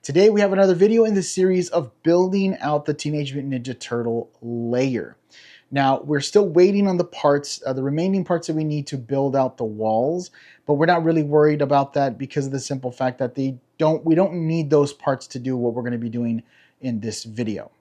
Today we have another video in the series of building out the Teenage Mutant Ninja Turtle layer. Now we're still waiting on the parts, the remaining parts that we need to build out the walls, but we're not really worried about that because of the simple fact that we don't need those parts to do what we're going to be doing in this video.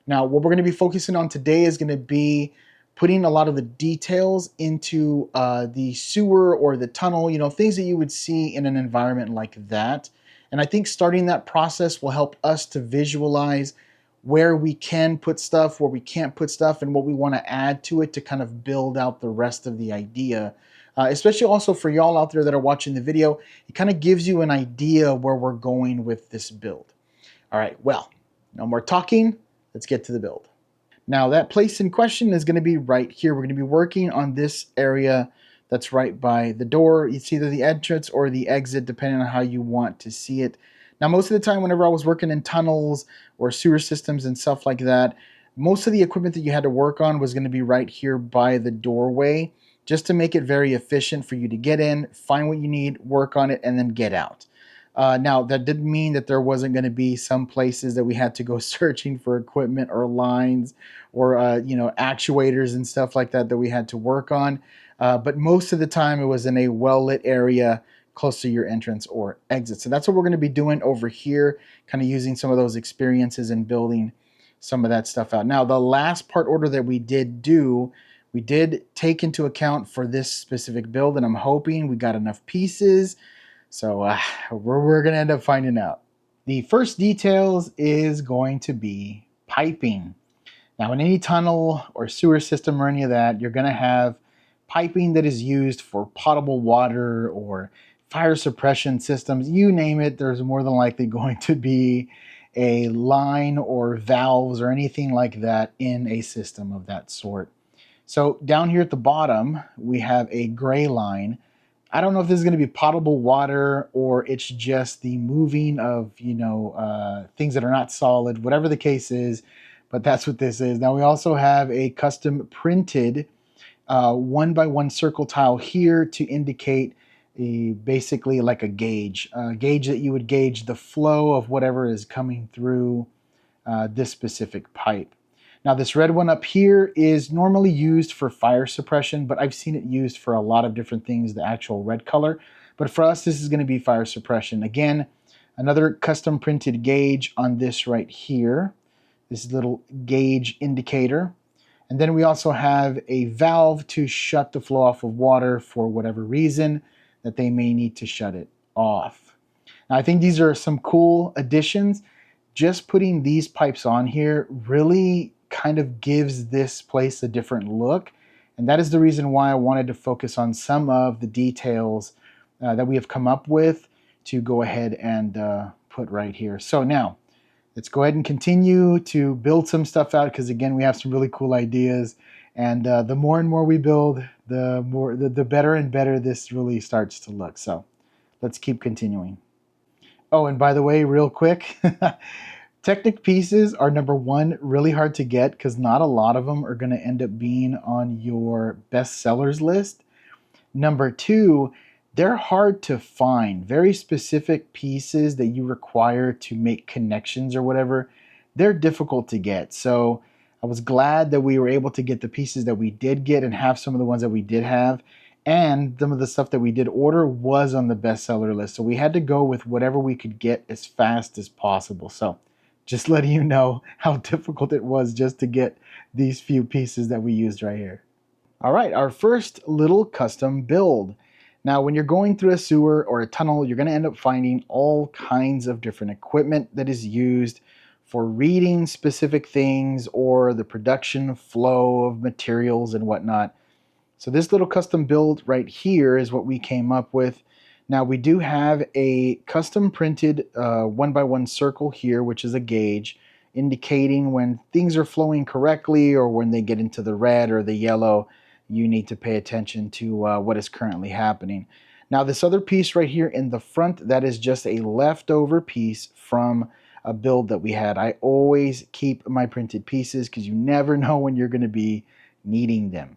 Now what we're going to be focusing on today is going to be putting a lot of the details into the sewer or the tunnel, things that you would see in an environment like that. And I think starting that process will help us to visualize where we can put stuff, where we can't put stuff, and what we want to add to it to kind of build out the rest of the idea. Especially also for y'all out there that are watching the video, it kind of gives you an idea where we're going with this build. All right, well, no more talking. Let's get to the build. Now that place in question is going to be right here. We're going to be working on this area that's right by the door. It's either the entrance or the exit, depending on how you want to see it. Now, most of the time, whenever I was working in tunnels or sewer systems and stuff like that, most of the equipment that you had to work on was going to be right here by the doorway, just to make it very efficient for you to get in, find what you need, work on it, and then get out. Now, that didn't mean that there wasn't going to be some places that we had to go searching for equipment or lines or, actuators and stuff like that that we had to work on. But most of the time, it was in a well-lit area close to your entrance or exit. So that's what we're going to be doing over here, kind of using some of those experiences and building some of that stuff out. Now, the last part order that we did do, we did take into account for this specific build, and I'm hoping we got enough pieces. So we're going to end up finding out. The first details is going to be piping. Now, in any tunnel or sewer system or any of that, you're going to have piping that is used for potable water or fire suppression systems. You name it, there's more than likely going to be a line or valves or anything like that in a system of that sort. So down here at the bottom, we have a gray line. I don't know if this is going to be potable water or it's just the moving of, things that are not solid, whatever the case is, but that's what this is. Now we also have a custom printed 1x1 circle tile here to indicate basically like a gauge that you would gauge the flow of whatever is coming through this specific pipe. Now this red one up here is normally used for fire suppression, but I've seen it used for a lot of different things, the actual red color. But for us, this is going to be fire suppression. Again, another custom printed gauge on this right here. This little gauge indicator. And then we also have a valve to shut the flow off of water for whatever reason that they may need to shut it off. Now I think these are some cool additions. Just putting these pipes on here really kind of gives this place a different look. And that is the reason why I wanted to focus on some of the details that we have come up with to go ahead and put right here. So now let's go ahead and continue to build some stuff out, because again, we have some really cool ideas. And the more and more we build, the better and better this really starts to look. So let's keep continuing. Oh, and by the way, real quick, Technic pieces are, number one, really hard to get because not a lot of them are going to end up being on your best sellers list. Number two, they're hard to find. Very specific pieces that you require to make connections or whatever, they're difficult to get. So I was glad that we were able to get the pieces that we did get and have some of the ones that we did have. And some of the stuff that we did order was on the bestseller list. So we had to go with whatever we could get as fast as possible. So just letting you know how difficult it was just to get these few pieces that we used right here. All right, our first little custom build. Now, when you're going through a sewer or a tunnel, you're going to end up finding all kinds of different equipment that is used for reading specific things or the production flow of materials and whatnot. So this little custom build right here is what we came up with. Now we do have a custom printed 1x1 circle here, which is a gauge indicating when things are flowing correctly or when they get into the red or the yellow, you need to pay attention to what is currently happening. Now this other piece right here in the front, that is just a leftover piece from a build that we had. I always keep my printed pieces because you never know when you're going to be needing them.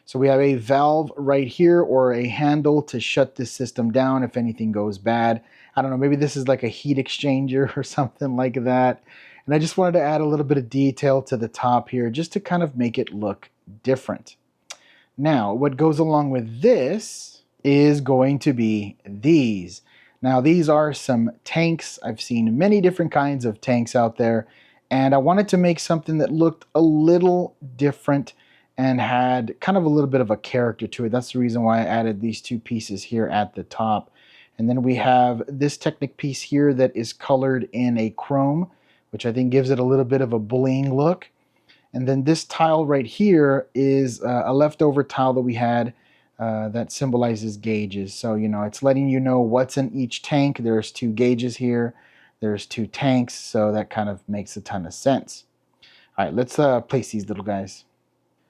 So we have a valve right here, or a handle to shut this system down if anything goes bad. I don't know, maybe this is like a heat exchanger or something like that. And I just wanted to add a little bit of detail to the top here just to kind of make it look different. Now, what goes along with this is going to be these. Now, these are some tanks. I've seen many different kinds of tanks out there, and I wanted to make something that looked a little different and had kind of a little bit of a character to it. That's the reason why I added these two pieces here at the top. And then we have this Technic piece here that is colored in a chrome, which I think gives it a little bit of a bling look. And then this tile right here is a leftover tile that we had that symbolizes gauges. So, you know, it's letting you know what's in each tank. There's 2 gauges here. There's 2 tanks. So that kind of makes a ton of sense. All right, let's place these little guys.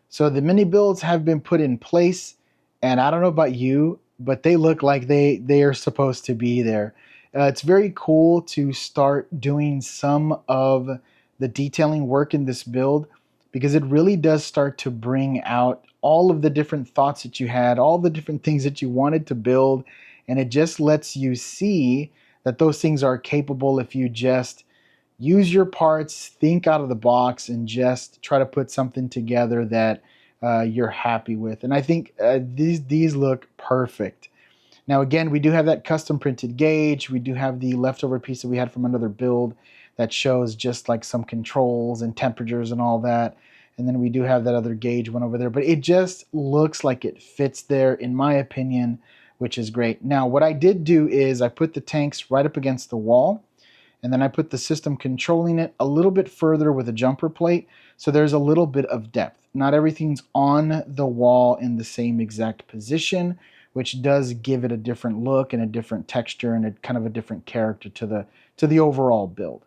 So the mini builds have been put in place, and I don't know about you, but they look like they are supposed to be there. It's very cool to start doing some of the detailing work in this build, because it really does start to bring out all of the different thoughts that you had, all the different things that you wanted to build, and it just lets you see that those things are capable if you just use your parts, think out of the box, and just try to put something together that you're happy with. And I think these look perfect. Now, again, we do have that custom printed gauge. We do have the leftover piece that we had from another build that shows just like some controls and temperatures and all that. And then we do have that other gauge one over there, but it just looks like it fits there, in my opinion, which is great. Now, what I did do is I put the tanks right up against the wall, and then I put the system controlling it a little bit further with a jumper plate, so there's a little bit of depth. Not everything's on the wall in the same exact position, which does give it a different look and a different texture and a kind of a different character to the overall build.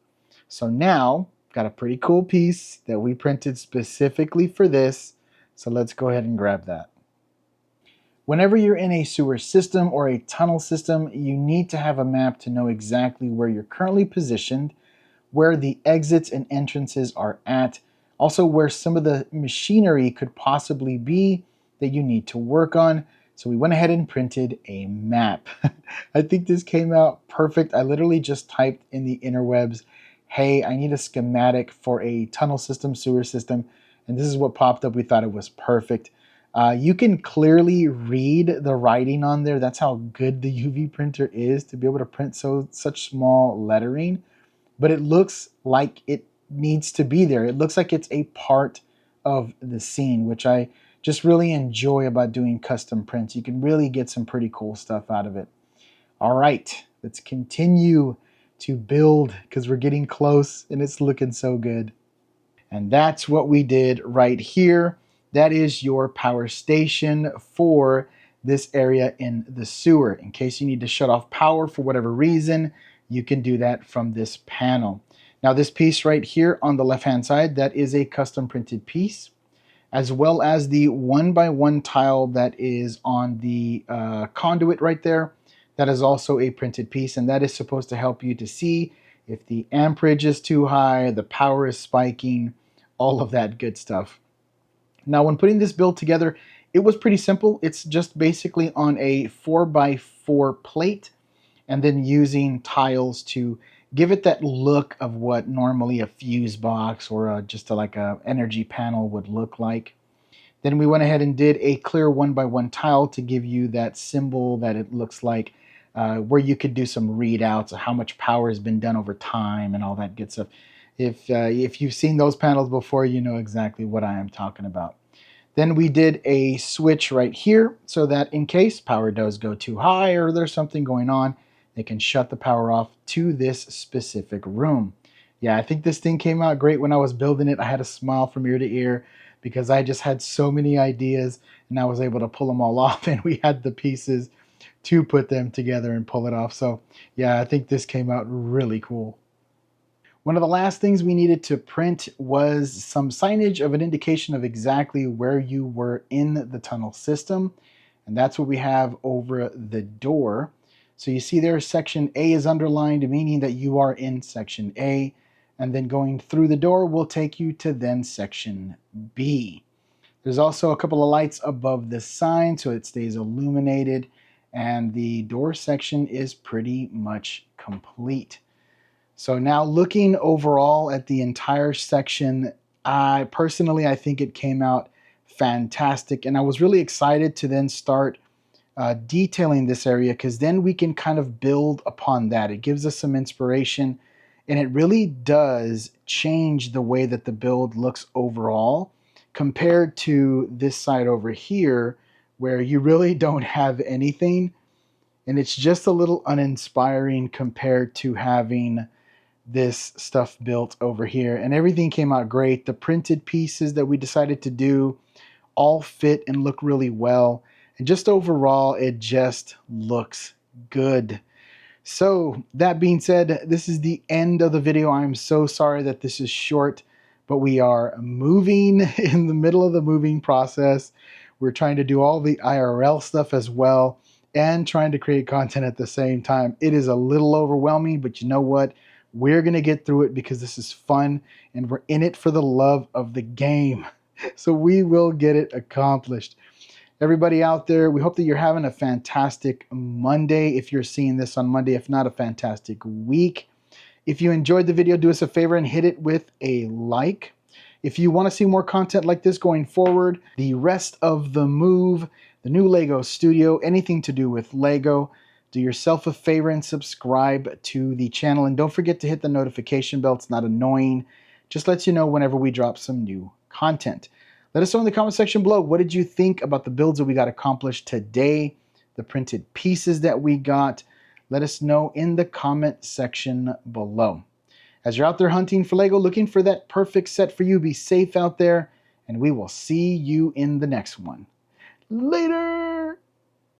So now, got a pretty cool piece that we printed specifically for this, so let's go ahead and grab that. Whenever you're in a sewer system or a tunnel system, you need to have a map to know exactly where you're currently positioned, where the exits and entrances are at, also where some of the machinery could possibly be that you need to work on. So we went ahead and printed a map. I think this came out perfect. I literally just typed in the interwebs, hey, I need a schematic for a tunnel system, sewer system, and this is what popped up. We thought it was perfect. You can clearly read the writing on there. That's how good the UV printer is to be able to print such small lettering. But it looks like it needs to be there. It looks like it's a part of the scene, which I just really enjoy about doing custom prints. You can really get some pretty cool stuff out of it. All right, let's continue to build because we're getting close and it's looking so good. And that's what we did right here. That is your power station for this area in the sewer. In case you need to shut off power for whatever reason, you can do that from this panel. Now this piece right here on the left-hand side, that is a custom printed piece, as well as the 1x1 tile that is on the conduit right there. That is also a printed piece, and that is supposed to help you to see if the amperage is too high, the power is spiking, all of that good stuff. Now, when putting this build together, it was pretty simple. It's just basically on a 4x4 plate and then using tiles to give it that look of what normally a fuse box or just like a energy panel would look like. Then we went ahead and did a clear 1x1 tile to give you that symbol that it looks like, where you could do some readouts of how much power has been done over time and all that good stuff. If you've seen those panels before, you know exactly what I am talking about. Then we did a switch right here so that in case power does go too high or there's something going on, they can shut the power off to this specific room. Yeah, I think this thing came out great when I was building it. I had a smile from ear to ear because I just had so many ideas and I was able to pull them all off, and we had the pieces to put them together and pull it off. So yeah, I think this came out really cool. One of the last things we needed to print was some signage of an indication of exactly where you were in the tunnel system. And that's what we have over the door. So you see there, section A is underlined, meaning that you are in section A. And then going through the door will take you to then section B. There's also a couple of lights above the sign so it stays illuminated, and the door section is pretty much complete. So now looking overall at the entire section, I think it came out fantastic, and I was really excited to then start detailing this area, because then we can kind of build upon that. It gives us some inspiration, and it really does change the way that the build looks overall compared to this side over here where you really don't have anything, and it's just a little uninspiring compared to having this stuff built over here. And everything came out great. The printed pieces that we decided to do all fit and look really well. And just overall, it just looks good. So that being said, this is the end of the video. I'm so sorry that this is short, but we are moving in the middle of the moving process. We're trying to do all the IRL stuff as well and trying to create content at the same time. It is a little overwhelming, but you know what? We're going to get through it because this is fun and we're in it for the love of the game. So we will get it accomplished. Everybody out there, we hope that you're having a fantastic Monday if you're seeing this on Monday, if not a fantastic week. If you enjoyed the video, do us a favor and hit it with a like. If you want to see more content like this going forward, the rest of the move, the new Lego studio, anything to do with Lego, do yourself a favor and subscribe to the channel. And don't forget to hit the notification bell. It's not annoying. Just lets you know whenever we drop some new content. Let us know in the comment section below, what did you think about the builds that we got accomplished today, the printed pieces that we got? Let us know in the comment section below. As you're out there hunting for Lego, looking for that perfect set for you, be safe out there, and we will see you in the next one. Later!